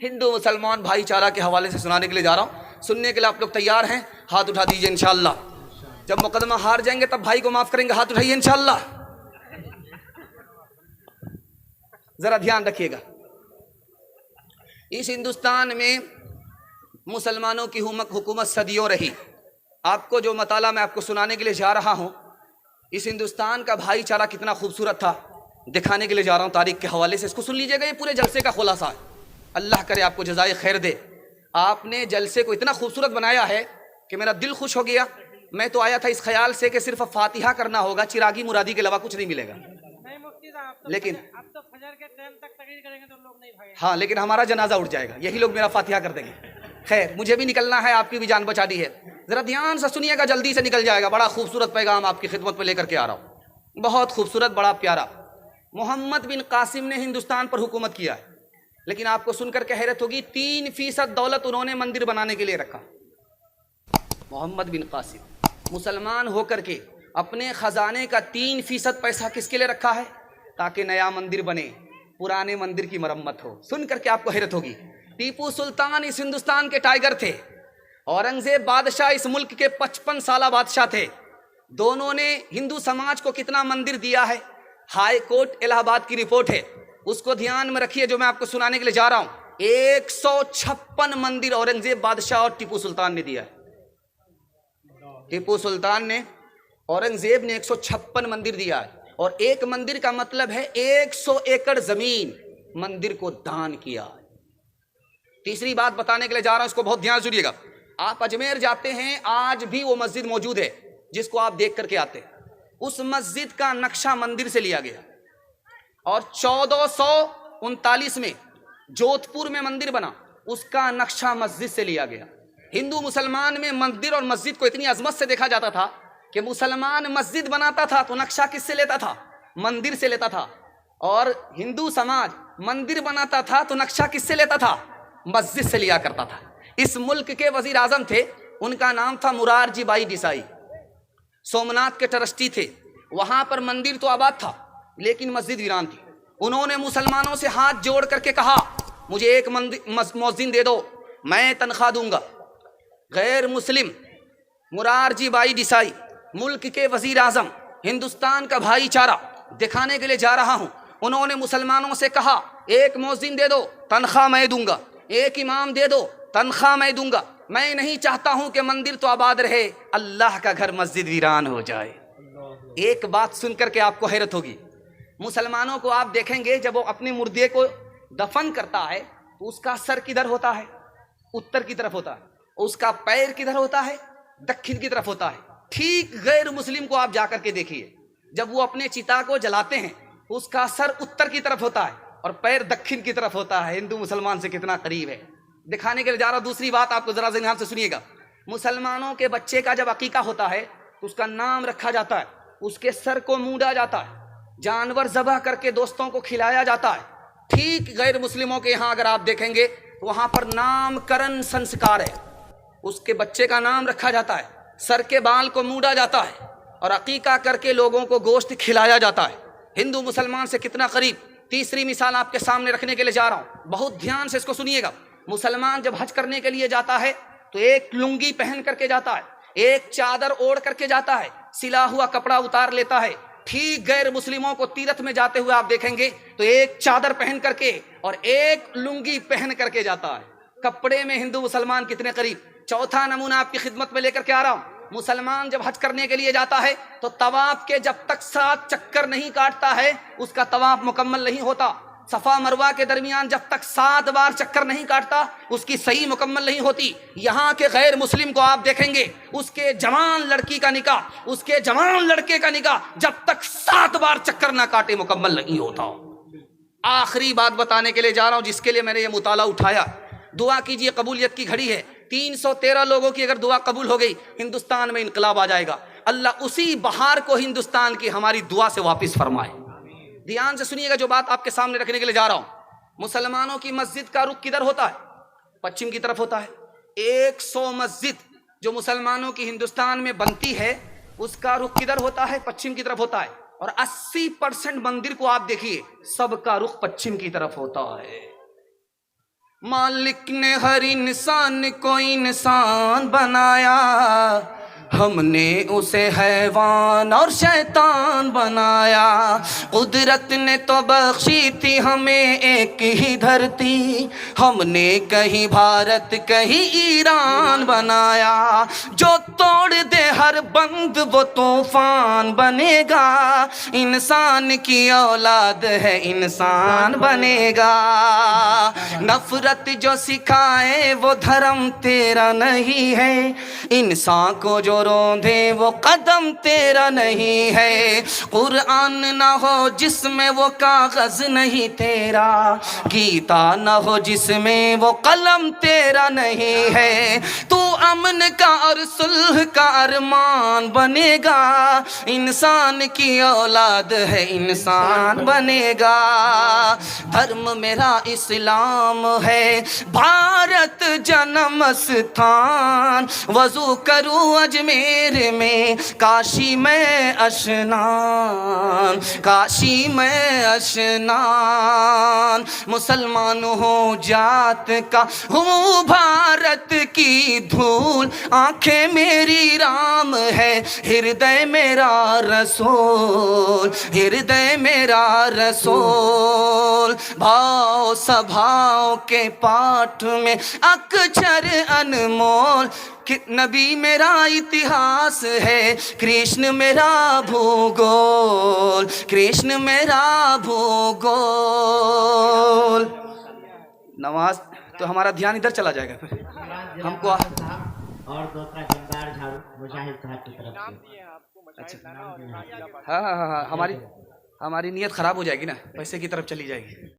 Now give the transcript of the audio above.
हिंदू मुसलमान भाईचारा के हवाले से सुनाने के लिए जा रहा हूँ। सुनने के लिए आप लोग तैयार हैं? हाथ उठा दीजिए इंशाअल्लाह। जब मुकदमा हार जाएंगे तब भाई को माफ करेंगे, हाथ उठाइए इंशाअल्लाह। जरा ध्यान रखिएगा, इस हिंदुस्तान में मुसलमानों की हुकूमत सदियों रही। आपको जो मताला मैं आपको सुनाने के लिए जा रहा हूँ, इस हिंदुस्तान का भाईचारा कितना खूबसूरत था दिखाने के लिए जा रहा हूँ तारीख के हवाले से। इसको सुन लीजिएगा, ये पूरे जलसे का खुलासा है। अल्लाह करे आपको जज़ाए खैर दे। आपने जलसे को इतना खूबसूरत बनाया है कि मेरा दिल खुश हो गया। मैं तो आया था इस ख्याल से कि सिर्फ फातिहा करना होगा, चिरागी मुरादी के अलावा कुछ नहीं मिलेगा। लेकिन अब तो फजर के टाइम तक तकरीर करेंगे तो लोग नहीं भागेंगे। हाँ, लेकिन हमारा जनाजा उठ जाएगा, यही लोग मेरा फातिहा कर देंगे। खैर, मुझे भी निकलना है, आपकी भी जान बचा दी है। ज़रा ध्यान से सुनिएगा, जल्दी से निकल जाएगा। बड़ा खूबसूरत पैगाम आपकी खिदमत में लेकर के आ रहा हूँ, बहुत खूबसूरत, बड़ा प्यारा। मोहम्मद बिन कासिम ने हिंदुस्तान पर हुकूमत किया है, लेकिन आपको सुनकर के हैरत होगी, 3% दौलत उन्होंने मंदिर बनाने के लिए रखा। मोहम्मद बिन कासिम मुसलमान होकर के अपने खजाने का 3% पैसा किसके लिए रखा है? ताकि नया मंदिर बने, पुराने मंदिर की मरम्मत हो। सुन करके आपको हैरत होगी, टीपू सुल्तान इस हिंदुस्तान के टाइगर थे, औरंगजेब बादशाह इस मुल्क के 55 साला बादशाह थे। दोनों ने हिंदू समाज को कितना मंदिर दिया है, हाई कोर्ट इलाहाबाद की रिपोर्ट है, उसको ध्यान में रखिए जो मैं आपको सुनाने के लिए जा रहा हूं। 156 मंदिर औरंगजेब बादशाह और टीपू सुल्तान ने दिया है। टीपू सुल्तान ने, औरंगजेब ने 156 मंदिर दिया है, और एक मंदिर का मतलब है 100 एकड़ जमीन मंदिर को दान किया। तीसरी बात बताने के लिए जा रहा हूं, इसको बहुत ध्यान सुनिएगा। आप अजमेर जाते हैं, आज भी वो मस्जिद मौजूद है जिसको आप देख करके आते हैं। उस मस्जिद का नक्शा मंदिर से लिया गया, और 1439 में जोधपुर में मंदिर बना, उसका नक्शा मस्जिद से लिया गया। हिंदू मुसलमान में मंदिर और मस्जिद को इतनी अजमत से देखा जाता था कि मुसलमान मस्जिद बनाता था तो नक्शा किससे लेता था? मंदिर से लेता था। और हिंदू समाज मंदिर बनाता था तो नक्शा किससे लेता था? मस्जिद से लिया करता था। इस मुल्क के वजीर आजम थे, उनका नाम था मुरारजी भाई देसाई, सोमनाथ के ट्रस्टी थे। वहां पर मंदिर तो आबाद था लेकिन मस्जिद वीरान थी। उन्होंने मुसलमानों से हाथ जोड़ करके कहा, मुझे एक मौजिन दे दो, मैं तनख्वाह दूंगा। गैर मुस्लिम मुरारजी भाई देसाई, मुल्क के वजीर आजम, हिंदुस्तान का भाईचारा दिखाने के लिए जा रहा हूं। उन्होंने मुसलमानों से कहा, एक मौजिन दे दो, तनख्वाह मैं दूंगा। एक इमाम दे दो, तनख्वाह मैं दूंगा। मैं नहीं चाहता हूं कि मंदिर तो आबाद रहे, अल्लाह का घर मस्जिद वीरान हो जाए। एक बात सुनकर के आपको हैरत होगी, मुसलमानों को आप देखेंगे जब वो अपने मुर्दे को दफन करता है तो उसका सर किधर होता है? उत्तर की तरफ होता है। उसका पैर किधर होता है? दक्षिण की तरफ होता है। ठीक गैर मुस्लिम को आप जाकर के देखिए, जब वो अपने चिता को जलाते हैं उसका सर उत्तर की तरफ होता है और पैर दक्षिण की तरफ होता है। हिंदू मुसलमान से कितना करीब है, दिखाने के लिए जा रहा हूं। दूसरी बात आपको जरा ध्यान से सुनिएगा, मुसलमानों के बच्चे का जब अकीका होता है तो उसका नाम रखा जाता है, उसके सर को मूंदा जाता है, जानवर ज़बह करके दोस्तों को खिलाया जाता है। ठीक गैर मुस्लिमों के यहाँ अगर आप देखेंगे तो वहाँ पर नामकरण संस्कार है, उसके बच्चे का नाम रखा जाता है, सर के बाल को मूंदा जाता है और अकीका करके लोगों को गोश्त खिलाया जाता है। हिंदू मुसलमान से कितना करीब। तीसरी मिसाल आपके सामने रखने के लिए जा रहा हूँ, बहुत ध्यान से इसको सुनिएगा। मुसलमान जब हज करने के लिए जाता है तो एक लुंगी पहन करके जाता है, एक चादर ओढ़ करके जाता है, सिला हुआ कपड़ा उतार लेता है। ठीक गैर मुस्लिमों को तीरथ में जाते हुए आप देखेंगे तो एक चादर पहन करके और एक लुंगी पहन करके जाता है। कपड़े में हिंदू मुसलमान कितने करीब। चौथा नमूना आपकी खिदमत में लेकर के आ रहा हूं, मुसलमान जब हज करने के लिए जाता है तो तवाफ के जब तक 7 चक्कर नहीं काटता है उसका तवाफ मुकम्मल नहीं होता। सफा मरवा के दरमियान जब तक 7 बार चक्कर नहीं काटता उसकी सही मुकम्मल नहीं होती। यहाँ के गैर मुस्लिम को आप देखेंगे, उसके जवान लड़की का निकाह, उसके जवान लड़के का निकाह जब तक 7 बार चक्कर ना काटे मुकम्मल नहीं होता। आखिरी बात बताने के लिए जा रहा हूँ जिसके लिए मैंने ये मुताला उठाया। दुआ कीजिए, कबूलियत की घड़ी है। 313 लोगों की अगर दुआ कबूल हो गई हिंदुस्तान में इनकलाब आ जाएगा। अल्लाह उसी बहार को हिंदुस्तान की हमारी दुआ से वापस फरमाए। ध्यान से सुनिएगा जो बात आपके सामने रखने के लिए जा रहा हूं। मुसलमानों की मस्जिद का रुख किधर होता है? पश्चिम की तरफ होता है। 100 मस्जिद जो मुसलमानों की हिंदुस्तान में बनती है उसका रुख किधर होता है? पश्चिम की तरफ होता है। और 80% मंदिर को आप देखिए, सबका रुख पश्चिम की तरफ होता है। मालिक ने हर इंसान को इंसान बनाया, हमने उसे हैवान और शैतान बनाया। कुदरत ने तो बख्शी थी हमें एक ही धरती, हमने कहीं भारत कहीं ईरान बनाया। जो तोड़ दे हर बंद वो तूफान बनेगा, इंसान की औलाद है इंसान बनेगा। नफरत जो सिखाए वो धर्म तेरा नहीं है, इंसान को जो रोंदे वो कदम तेरा नहीं है। कुरान ना हो जिसमें वो कागज नहीं तेरा, गीता ना हो जिसमें वो कलम तेरा नहीं है। तू अमन का और सुलह का अरमान बनेगा, इंसान की औलाद है इंसान बनेगा। धर्म मेरा इस्लाम है, भारत जन्म स्थान, वजू करूँ अजमेर में, काशी में अशनान, काशी में अशनान। मुसलमान हो जात का हूँ भारत की धूल, आंखें मेरी राम है हृदय मेरा रसूल, हृदय मेरा रसूल। भाव सभाओं के पाठ में अक्षर अनमोल, कि नबी मेरा इतिहास है, कृष्ण मेरा भूगोल, कृष्ण मेरा भूगोल। नमाज तो हमारा ध्यान इधर चला जाएगा फिर हमको। और दूसरा जंगार झाड़ू मुजाहिद साहब की तरफ से। अच्छा हाँ हाँ हाँ हाँ, हमारी नियत ख़राब हो जाएगी ना, पैसे की तरफ चली जाएगी।